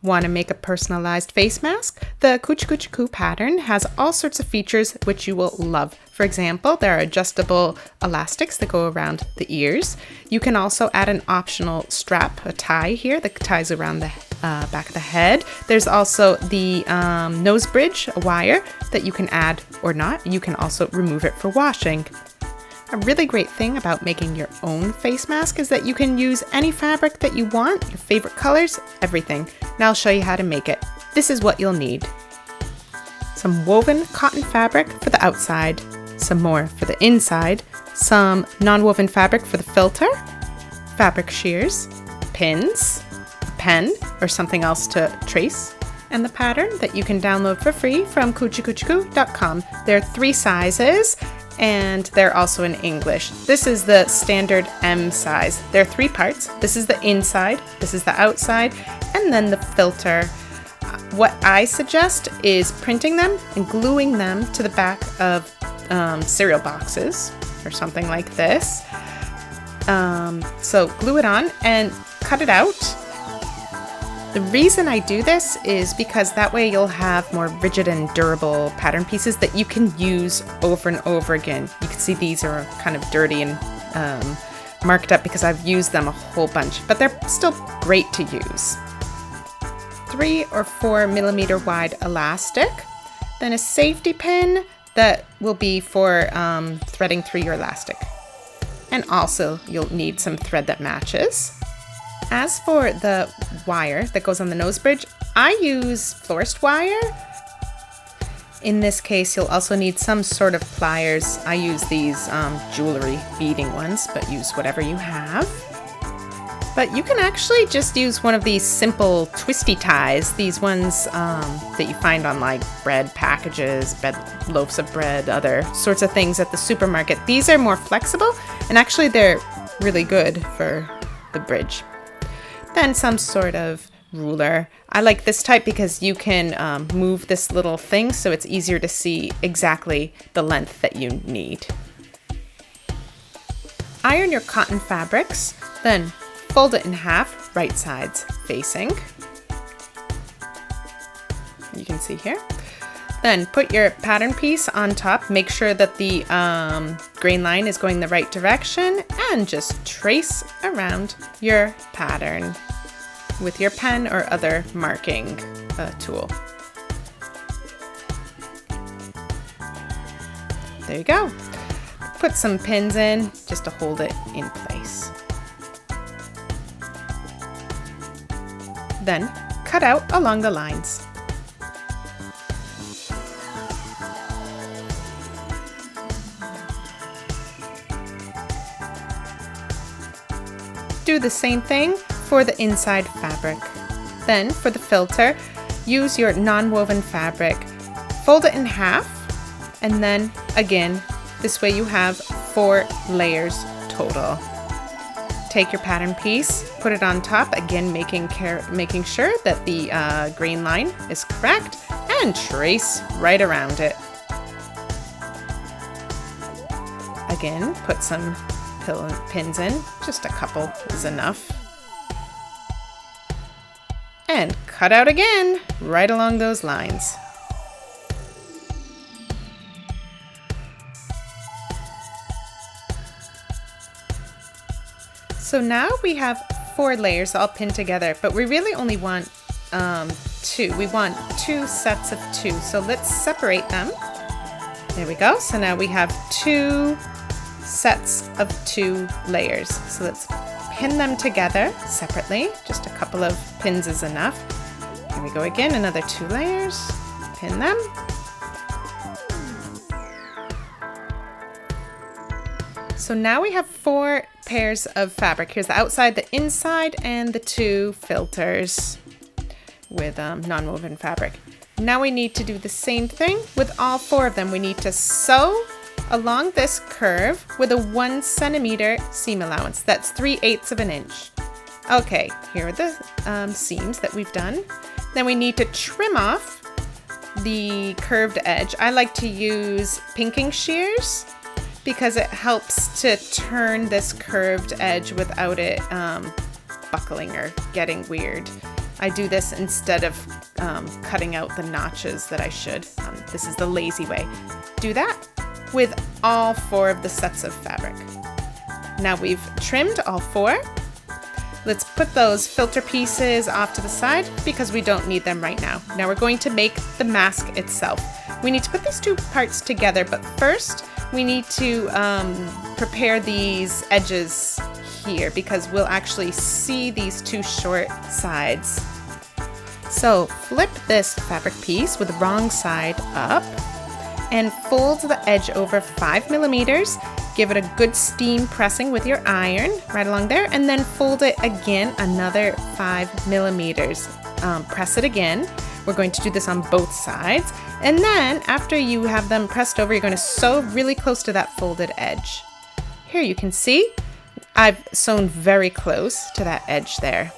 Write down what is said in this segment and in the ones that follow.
Want to make a personalized face mask? The Cucicucicoo pattern has all sorts of features which you will love. For example, there are adjustable elastics that go around the ears. You can also add an optional strap, a tie here that ties around the back of the head. There's also the nose bridge, a wire that you can add or not. You can also remove it for washing. A really great thing about making your own face mask is that you can use any fabric that you want, your favorite colors, everything. Now I'll show you how to make it. This is what you'll need. Some woven cotton fabric for the outside, some more for the inside, some non-woven fabric for the filter, fabric shears, pins, a pen or something else to trace, and the pattern that you can download for free from Cucicucicoo.com. There are 3 sizes, and they're also in English. This is the standard M size. There are 3 parts. This is the inside, this is the outside, and then the filter. What I suggest is printing them and gluing them to the back of cereal boxes or something like this. So glue it on and cut it out. The reason I do this is because that way you'll have more rigid and durable pattern pieces that you can use over and over again. You can see these are kind of dirty and marked up because I've used them a whole bunch, but they're still great to use. 3 or 4 millimeter wide elastic, then a safety pin that will be for threading through your elastic. And also you'll need some thread that matches. As for the wire that goes on the nose bridge, I use florist wire. In this case, you'll also need some sort of pliers. I use these jewelry beading ones, but use whatever you have. But you can actually just use one of these simple twisty ties, these ones that you find on like bread packages, loaves of bread, other sorts of things at the supermarket. These are more flexible, and actually they're really good for the bridge. Then some sort of ruler. I like this type because you can move this little thing so it's easier to see exactly the length that you need. Iron your cotton fabrics, then fold it in half, right sides facing. You can see here. Then put your pattern piece on top. Make sure that the grain line is going the right direction, and just trace around your pattern with your pen or other marking tool. There you go. Put some pins in just to hold it in place. Then cut out along the lines. Do the same thing for the inside fabric. Then for the filter, use your non-woven fabric. Fold it in half, and then again, this way you have 4 layers total. Take your pattern piece, put it on top, again making sure that the grain line is correct, and trace right around it. Again, put some pins in, just a couple is enough. And cut out again, right along those lines. So now we have 4 layers all pinned together, but we really only want 2. We want 2 sets of 2. So let's separate them. There we go. So now we have 2 sets of 2 layers. So let's pin them together separately. Just a couple of pins is enough. Here we go again, another 2 layers. Pin them. So now we have 4 pairs of fabric. Here's the outside, the inside, and the 2 filters with non-woven fabric. Now we need to do the same thing with all 4 of them. We need to sew along this curve with a 1 centimeter seam allowance. That's 3/8 of an inch. Okay, here are the seams that we've done. Then we need to trim off the curved edge. I like to use pinking shears because it helps to turn this curved edge without it buckling or getting weird. I do this instead of cutting out the notches that I should. This is the lazy way. Do that with all 4 of the sets of fabric. Now we've trimmed all 4. Let's put those filter pieces off to the side because we don't need them right now. Now we're going to make the mask itself. We need to put these 2 parts together, but first we need to prepare these edges here because we'll actually see these 2 short sides. So flip this fabric piece with the wrong side up and fold the edge over 5 millimeters. Give it a good steam pressing with your iron right along there, and then fold it again another 5 millimeters. Press it again. We're going to do this on both sides. And then after you have them pressed over, you're going to sew really close to that folded edge. Here you can see I've sewn very close to that edge there.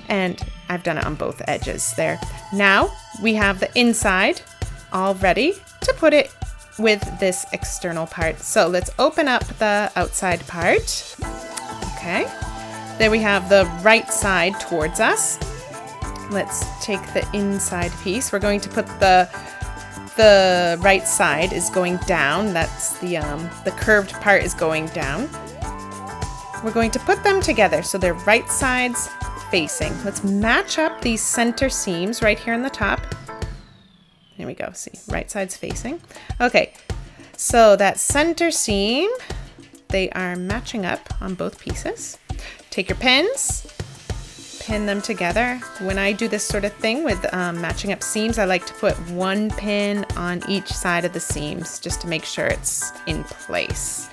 And I've done it on both edges there. Now we have the inside all ready to put it with this external part. So let's open up the outside part. Okay, there we have the right side towards us. Let's take the inside piece. We're going to put the right side is going down. That's the curved part is going down. We're going to put them together so they're right sides facing. Let's match up these center seams right here on the top. There we go, see, right side's facing. Okay, so that center seam, they are matching up on both pieces. Take your pins, pin them together. When I do this sort of thing with matching up seams, I like to put 1 pin on each side of the seams just to make sure it's in place.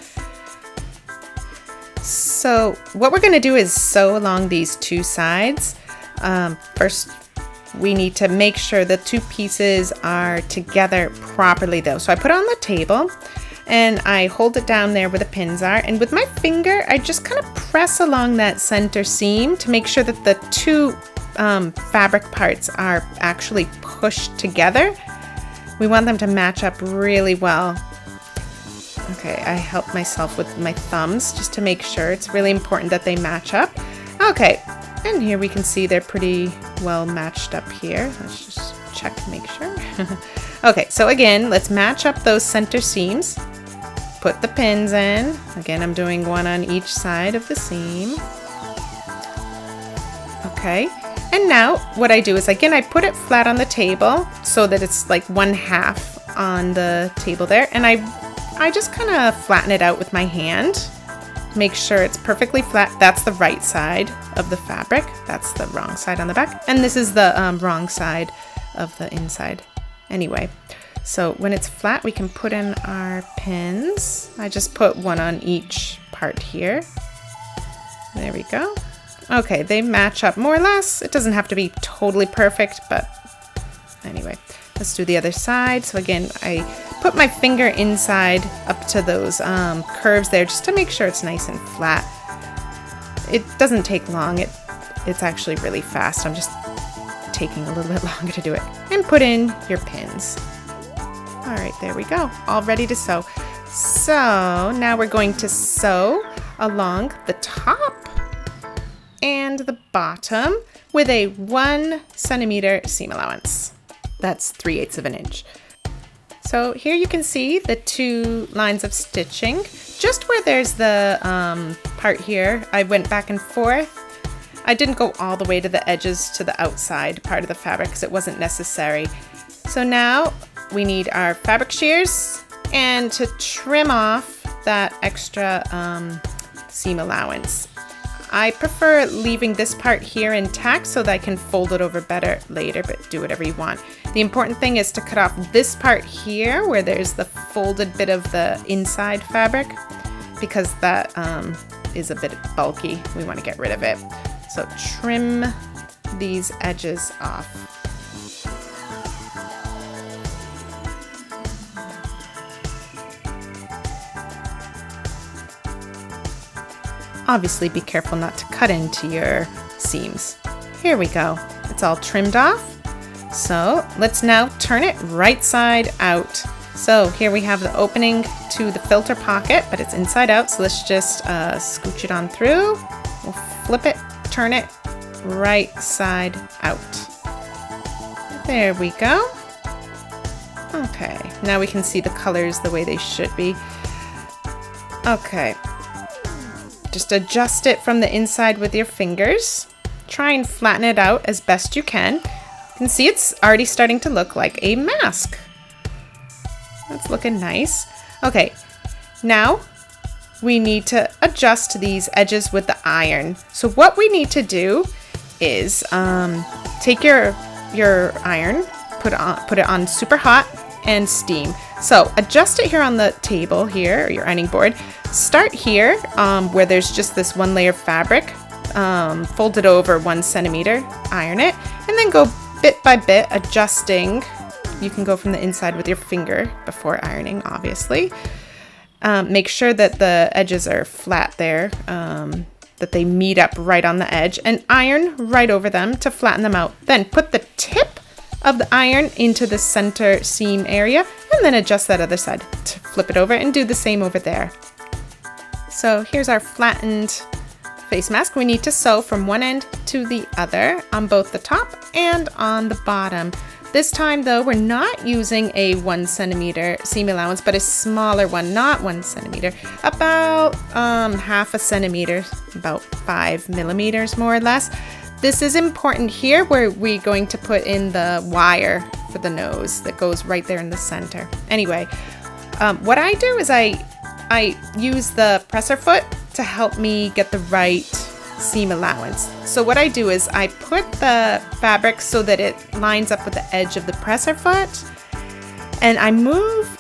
So what we're going to do is sew along these 2 sides. First, we need to make sure the 2 pieces are together properly though. So I put it on the table and I hold it down there where the pins are, and with my finger I just kind of press along that center seam to make sure that the 2 fabric parts are actually pushed together. We want them to match up really well. Okay, I help myself with my thumbs just to make sure. It's really important that they match up. Okay, and here we can see they're pretty well matched up here. Let's just check to make sure. Okay, so again, let's match up those center seams. Put the pins in. Again, I'm doing 1 on each side of the seam. Okay, and now what I do is, again, I put it flat on the table so that it's like 1/2 on the table there, and I just kind of flatten it out with my hand. Make sure it's perfectly flat. That's the right side of the fabric. That's the wrong side on the back. And this is the wrong side of the inside. Anyway, so when it's flat, we can put in our pins. I just put 1 on each part here. There we go. Okay, they match up more or less. It doesn't have to be totally perfect, but anyway, let's do the other side. So again, I put my finger inside up to those curves there just to make sure it's nice and flat. It doesn't take long. It's actually really fast. I'm just taking a little bit longer to do it. And put in your pins. All right, there we go. All ready to sew. So now we're going to sew along the top and the bottom with a 1 centimeter seam allowance. That's 3/8 of an inch. So here you can see the 2 lines of stitching. Just where there's the part here, I went back and forth. I didn't go all the way to the edges to the outside part of the fabric because it wasn't necessary. So now we need our fabric shears and to trim off that extra seam allowance. I prefer leaving this part here intact so that I can fold it over better later, but do whatever you want. The important thing is to cut off this part here where there's the folded bit of the inside fabric, because that is a bit bulky. We want to get rid of it. So trim these edges off. Obviously be careful not to cut into your seams. Here we go. It's all trimmed off. So let's now turn it right side out. So here we have the opening to the filter pocket, but it's inside out. So let's just scooch it on through. We'll flip it, turn it, right side out. There we go. Okay, now we can see the colors the way they should be. Okay, just adjust it from the inside with your fingers. Try and flatten it out as best you can. You can see it's already starting to look like a mask. That's looking nice. Okay, now we need to adjust these edges with the iron. So what we need to do is take your iron, put it on super hot and steam. So adjust it here on the table here, or your ironing board. Start here where there's just this one layer of fabric. Fold it over 1 centimeter, iron it, and then go bit by bit adjusting. You can go from the inside with your finger before ironing, obviously. Make sure that the edges are flat there, that they meet up right on the edge, and iron right over them to flatten them out. Then put the tip of the iron into the center seam area, and then adjust that other side to flip it over and do the same over there. So here's our flattened face mask. We need to sew from one end to the other on both the top and on the bottom. This time though, we're not using a 1 centimeter seam allowance, but a smaller one, not 1 centimeter, about half a centimeter, about 5 millimeters more or less. This is important here where we're going to put in the wire for the nose that goes right there in the center. Anyway, what I do is I use the presser foot to help me get the right seam allowance. So what I do is I put the fabric so that it lines up with the edge of the presser foot, and I move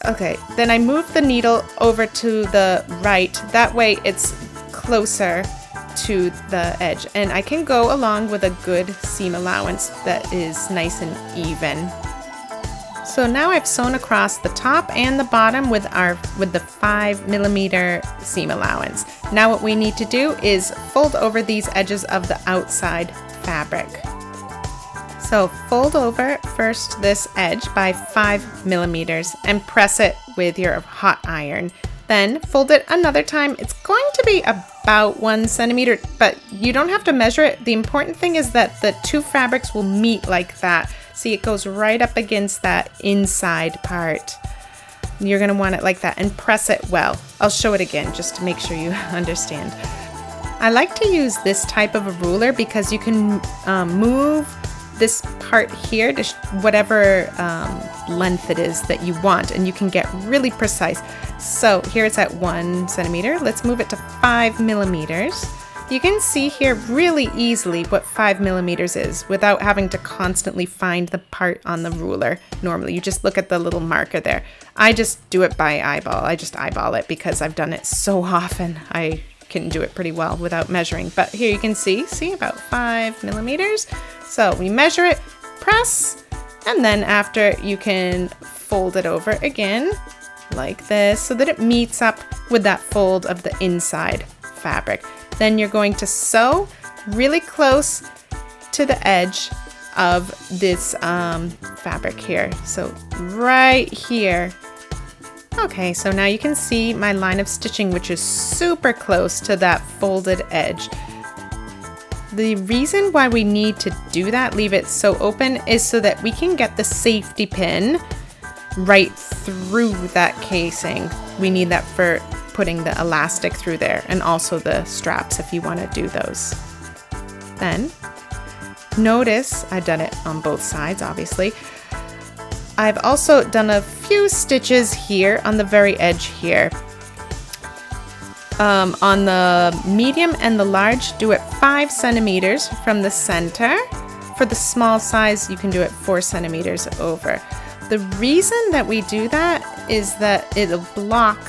the needle over to the right. That way it's closer to the edge, and I can go along with a good seam allowance that is nice and even. So now I've sewn across the top and the bottom with the 5 millimeter seam allowance. Now what we need to do is fold over these edges of the outside fabric. So fold over first this edge by 5 millimeters and press it with your hot iron. Then fold it another time. It's going to be about 1 centimeter, but you don't have to measure it. The important thing is that the two fabrics will meet like that. See, it goes right up against that inside part. You're gonna want it like that and press it well. I'll show it again just to make sure you understand. I like to use this type of a ruler because you can move this part here to whatever length it is that you want, and you can get really precise. So here it's at 1 centimeter. Let's move it to 5 millimeters. You can see here really easily what 5 millimeters is without having to constantly find the part on the ruler. Normally, you just look at the little marker there. I just do it by eyeball. I just eyeball it because I've done it so often. I can do it pretty well without measuring. But here you can see about 5 millimeters. So we measure it, press, and then after you can fold it over again like this so that it meets up with that fold of the inside fabric. Then you're going to sew really close to the edge of this fabric here. So right here. Okay, so now you can see my line of stitching, which is super close to that folded edge. The reason why we need to do that, leave it so open, is so that we can get the safety pin right through that casing. We need that for putting the elastic through there, and also the straps if you want to do those. Then notice I've done it on both sides, obviously. I've also done a few stitches here on the very edge here. On the medium and the large, do it 5 centimeters from the center. For the small size, you can do it 4 centimeters over. The reason that we do that is that it'll block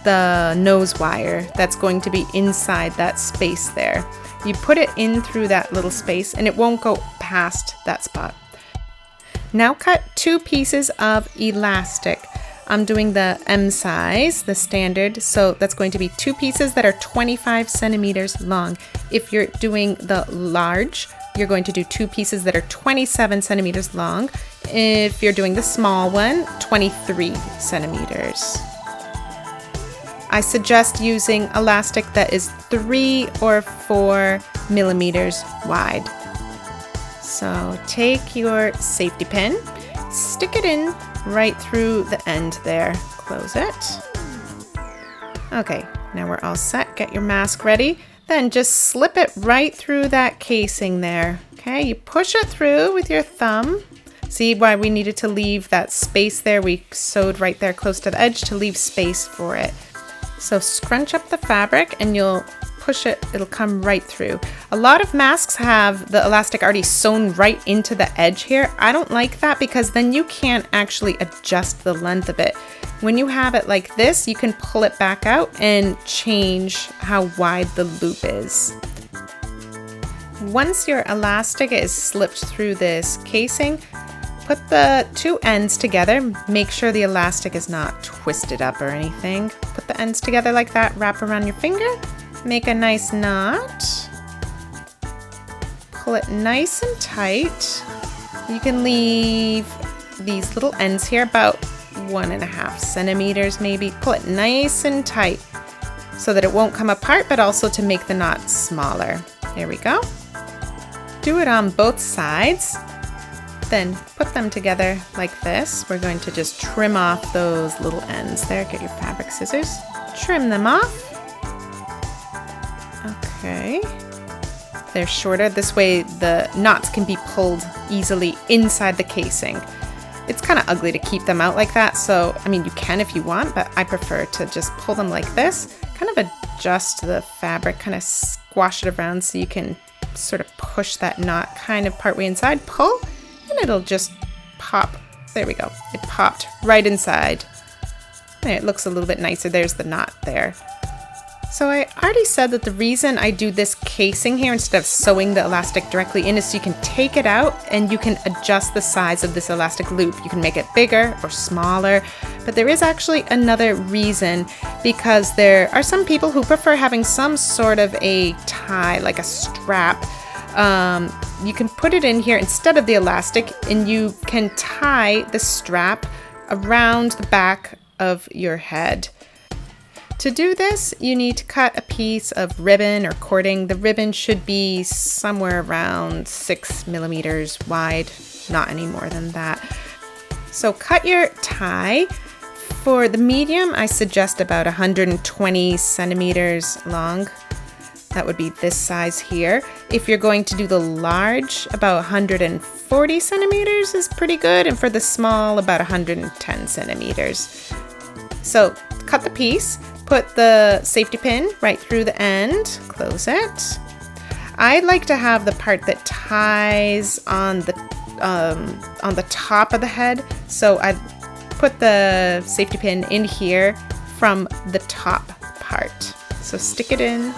the nose wire that's going to be inside that space there. You put it in through that little space and it won't go past that spot. Now cut 2 pieces of elastic. I'm doing the M size, the standard, so that's going to be 2 pieces that are 25 centimeters long. If you're doing the large, you're going to do 2 pieces that are 27 centimeters long. If you're doing the small one, 23 centimeters. I suggest using elastic that is 3 or 4 millimeters wide. So take your safety pin, stick it in right through the end there, close it. Okay, now we're all set. Get your mask ready. Then just slip it right through that casing there. Okay, you push it through with your thumb. See why we needed to leave that space there? We sewed right there close to the edge to leave space for it. So scrunch up the fabric and you'll push it, it'll come right through. A lot of masks have the elastic already sewn right into the edge here. I don't like that because then you can't actually adjust the length of it. When you have it like this, you can pull it back out and change how wide the loop is. Once your elastic is slipped through this casing, put the two ends together. Make sure the elastic is not twisted up or anything. Put the ends together like that, wrap around your finger, make a nice knot. Pull it nice and tight. You can leave these little ends here about 1.5 centimeters maybe. Pull it nice and tight so that it won't come apart, but also to make the knot smaller. There we go. Do it on both sides. Then put them together like this. We're going to just trim off those little ends there. Get your fabric scissors, trim them off. Okay. They're shorter. This way the knots can be pulled easily inside the casing. It's kind of ugly to keep them out like that. So, I mean, you can if you want, but I prefer to just pull them like this. Kind of adjust the fabric, kind of squash it around so you can sort of push that knot kind of partway inside. Pull. And it'll just pop. There we go. It popped right inside. There, it looks a little bit nicer. There's the knot there. So I already said that the reason I do this casing here instead of sewing the elastic directly in is so you can take it out and you can adjust the size of this elastic loop. You can make it bigger or smaller, but there is actually another reason, because there are some people who prefer having some sort of a tie, like a strap. You can put it in here instead of the elastic, and you can tie the strap around the back of your head. To do this, you need to cut a piece of ribbon or cording. The ribbon should be somewhere around 6 millimeters wide, not any more than that. So cut your tie. For the medium, I suggest about 120 centimeters long. That would be this size here. If you're going to do the large, about 140 centimeters is pretty good. And for the small, about 110 centimeters. So cut the piece, put the safety pin right through the end, close it. I like to have the part that ties on the top of the head. So I put the safety pin in here from the top part. So stick it in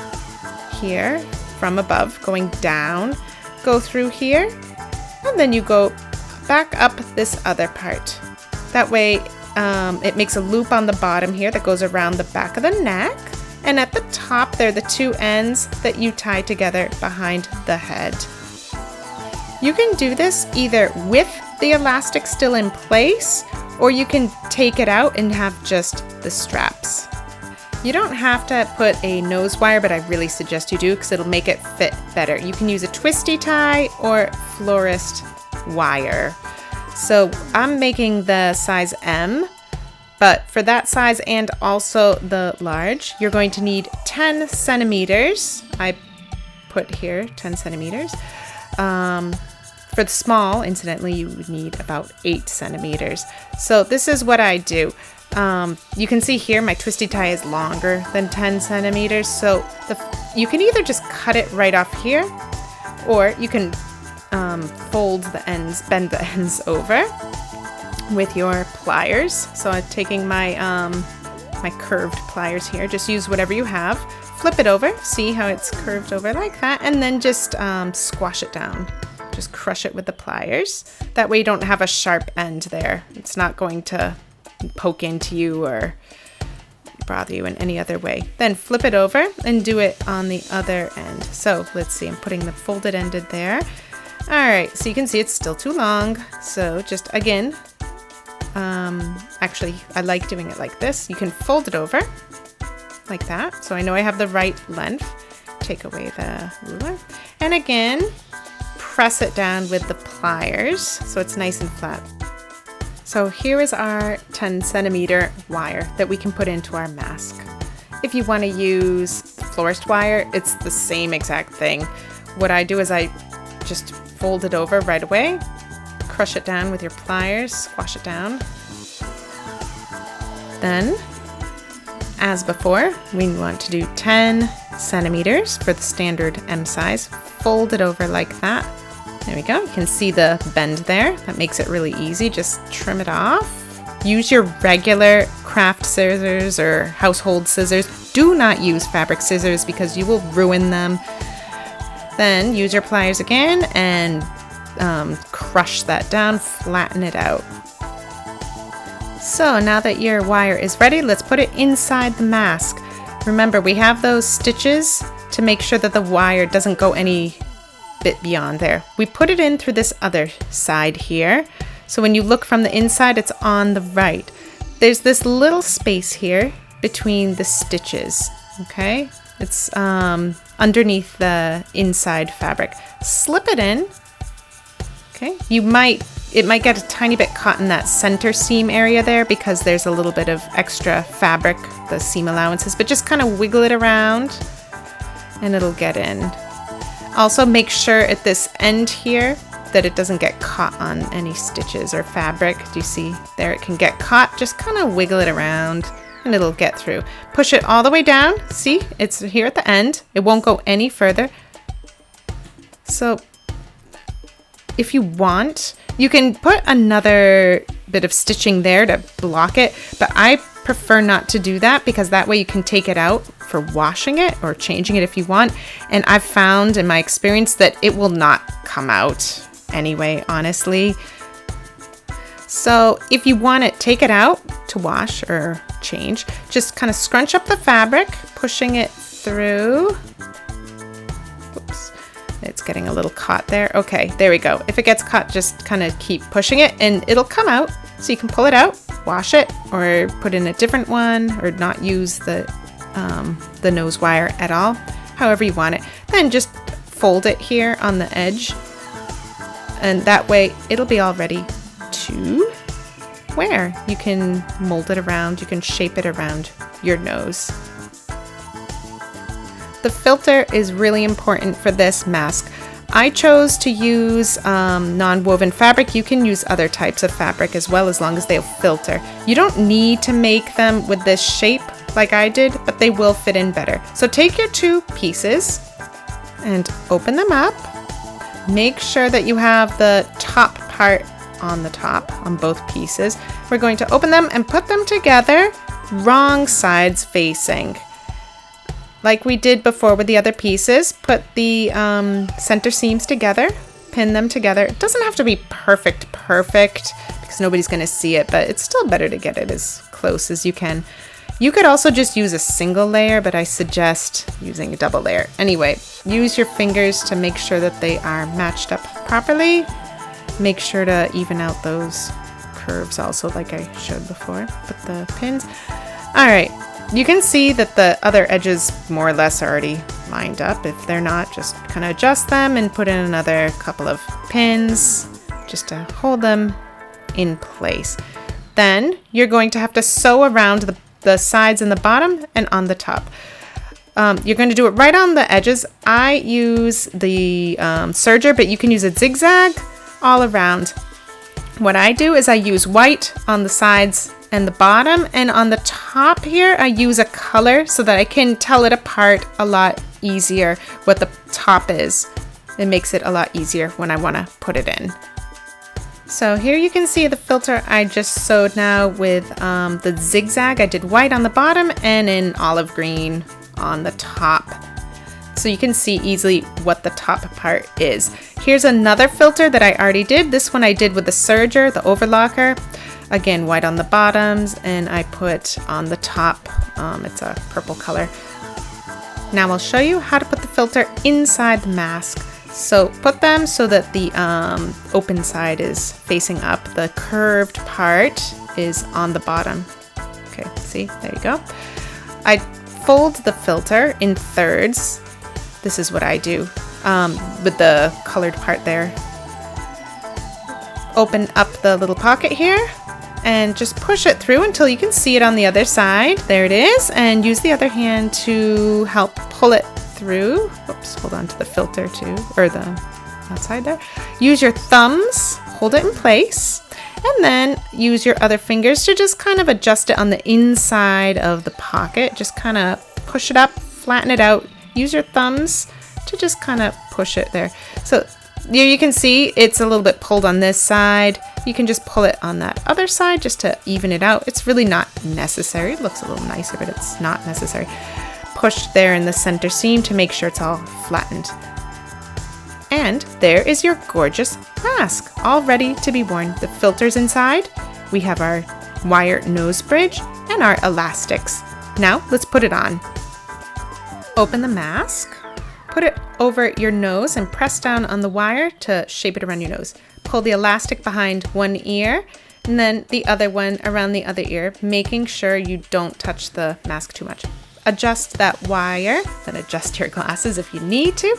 here from above, going down, go through here, and then you go back up this other part. That way it makes a loop on the bottom here that goes around the back of the neck, and at the top there are the two ends that you tie together behind the head. You can do this either with the elastic still in place, or you can take it out and have just the straps. You don't have to put a nose wire, but I really suggest you do because it'll make it fit better. You can use a twisty tie or florist wire. So I'm making the size M, but for that size and also the large, you're going to need 10 centimeters. I put here 10 centimeters. For the small, incidentally, you would need about 8 centimeters. So this is what I do. You can see here my twisty tie is longer than 10 centimeters. So you can either just cut it right off here, or you can fold the ends, bend the ends over with your pliers. So I'm taking my my curved pliers here. Just use whatever you have. Flip it over. See how it's curved over like that, and then just squash it down. Just crush it with the pliers. That way you don't have a sharp end there. It's not going to poke into you or bother you in any other way. Then flip it over and do it on the other end. So let's see, I'm putting the folded ended there. All right, so you can see it's still too long. So just again, actually I like doing it like this. You can fold it over like that. So I know I have the right length. Take away the ruler. And again, press it down with the pliers so it's nice and flat. So here is our 10 centimeter wire that we can put into our mask. If you want to use florist wire, it's the same exact thing. What I do is I just fold it over right away, crush it down with your pliers, squash it down. Then, as before, we want to do 10 centimeters for the standard M size. Fold it over like that. There we go. You can see the bend there. That makes it really easy. Just trim it off. Use your regular craft scissors or household scissors. Do not use fabric scissors because you will ruin them. Then use your pliers again and crush that down, flatten it out. So now that your wire is ready, let's put it inside the mask. Remember, we have those stitches to make sure that the wire doesn't go any bit beyond there. We put it in through this other side here. So when you look from the inside, it's on the right. There's this little space here between the stitches, okay? It's underneath the inside fabric. Slip it in, okay? It might get a tiny bit caught in that center seam area there because there's a little bit of extra fabric, the seam allowances, but just kind of wiggle it around and it'll get in. Also make sure at this end here that it doesn't get caught on any stitches or fabric. Do you see there? It can get caught. Just kind of wiggle it around and it'll get through. Push it all the way down. See, it's here at the end. It won't go any further. So if you want, you can put another bit of stitching there to block it, but I prefer not to do that because that way you can take it out for washing it or changing it if you want. And I've found in my experience that it will not come out anyway, honestly. So if you want it, take it out to wash or change. Just kind of scrunch up the fabric, pushing it through. Oops. It's getting a little caught there. Okay, there we go. If it gets caught, just kind of keep pushing it and it'll come out. So you can pull it out, wash it, or put in a different one, or not use the nose wire at all, however you want it. Then just fold it here on the edge, and that way it'll be all ready to wear. You can mold it around, you can shape it around your nose. The filter is really important for this mask. I chose to use non-woven fabric. You can use other types of fabric as well, as long as they'll filter. You don't need to make them with this shape like I did, but they will fit in better. So take your two pieces and open them up. Make sure that you have the top part on the top on both pieces. We're going to open them and put them together, wrong sides facing. Like we did before with the other pieces, put the center seams together, pin them together. It doesn't have to be perfect because nobody's going to see it, but it's still better to get it as close as you can. You could also just use a single layer, but I suggest using a double layer. Anyway, use your fingers to make sure that they are matched up properly. Make sure to even out those curves also, like I showed before. Put the pins. All right. You can see that the other edges more or less are already lined up. If they're not, just kind of adjust them and put in another couple of pins just to hold them in place. Then you're going to have to sew around the sides and the bottom and on the top. You're going to do it right on the edges. I use the serger, but you can use a zigzag all around. What I do is I use white on the sides and the bottom, and on the top here I use a color so that I can tell it apart a lot easier what the top is. It makes it a lot easier when I want to put it in. So here you can see the filter I just sewed now with the zigzag. I did white on the bottom and in olive green on the top. So you can see easily what the top part is. Here's another filter that I already did. This one I did with the serger, the overlocker. Again, white on the bottoms, and I put on the top, it's a purple color. Now I'll show you how to put the filter inside the mask. So put them so that the open side is facing up. The curved part is on the bottom. Okay, see, there you go. I fold the filter in thirds. This is what I do with the colored part there. Open up the little pocket here and just push it through until you can see it on the other side. There it is. And use the other hand to help pull it through. Oops, hold on to the filter too, or the outside there. Use your thumbs, hold it in place, and then use your other fingers to just kind of adjust it on the inside of the pocket. Just kind of push it up, flatten it out. Use your thumbs to just kind of push it there. So here you can see it's a little bit pulled on this side. You can just pull it on that other side just to even it out. It's really not necessary. It looks a little nicer, but it's not necessary. Push there in the center seam to make sure it's all flattened. And there is your gorgeous mask, all ready to be worn. The filter's inside. We have our wire nose bridge and our elastics. Now let's put it on. Open the mask. Put it over your nose and press down on the wire to shape it around your nose. Pull the elastic behind one ear and then the other one around the other ear, making sure you don't touch the mask too much. Adjust that wire, then adjust your glasses if you need to,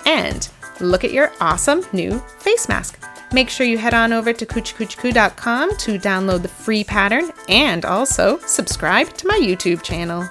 and look at your awesome new face mask. Make sure you head on over to Cucicucicoo.com to download the free pattern and also subscribe to my YouTube channel.